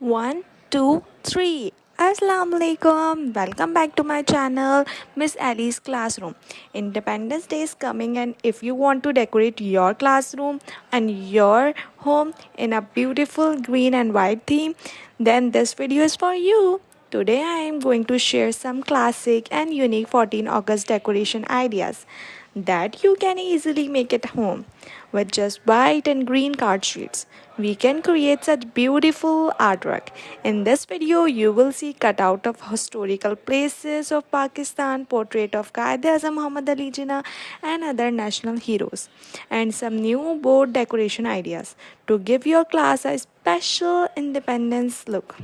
One, two, three. Assalamu alaikum. Welcome back to my channel, Miss Ali's Classroom. Independence Day is coming, and if you want to decorate your classroom and your home in a beautiful green and white theme, then this video is for you. Today I am going to share some classic and unique 14 August decoration ideas that you can easily make at home. With just white and green card sheets, we can create such beautiful artwork. In this video, you will see cutout of historical places of Pakistan, portrait of Qaeda Muhammad Ali Jinnah and other national heroes, and some new board decoration ideas to give your class a special independence look.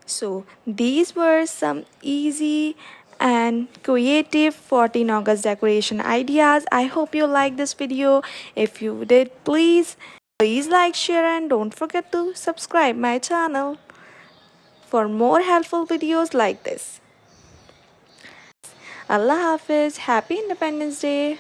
So, these were some easy and creative 14 August decoration ideas. I hope you liked this video. If you did, please like, share, and don't forget to subscribe my channel for more helpful videos like this. Allah Hafiz. Happy Independence Day.